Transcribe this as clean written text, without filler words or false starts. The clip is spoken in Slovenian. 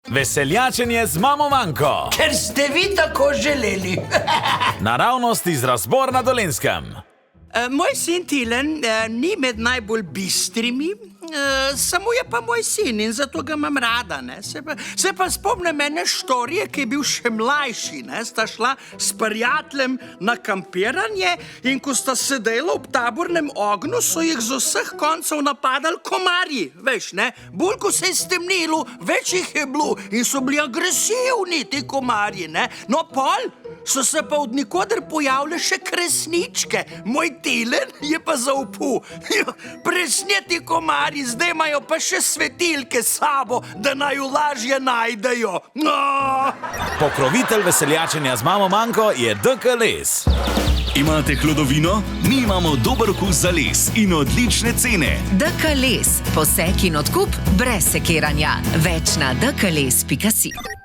Veseljačenje z mamo Manko. Ker ste vi tako želeli. Naravnost iz razbor na Dolenjskem. Moj sin Tilen ni med najbolj bistrimi, samo je pa moj sin in zato ga imam rada. Se pa spomnim ene štorije, ki je bil še mlajši. Sta šla s prijateljem na kampiranje in ko sta sedela ob tabornem ognju, so jih z vseh koncev napadali komarji. Veš, bolj ko se je stemnilo, več jih je bilo in so bili agresivni ti komarji. No, pol so se pa od nikoder pojavile še kresničke. Moj Tilen je pa zaupal. Presneti komarji, zdaj imajo pa še svetilke s sabo, da naj jo lažje najdejo. Pokrovitelj veseljačenja z mamo Manko je DK Les. Imate hlodovino? Mi imamo dober okus za les in odlične cene. DK Les. Posek in odkup brez sekiranja. Več na dkles.si.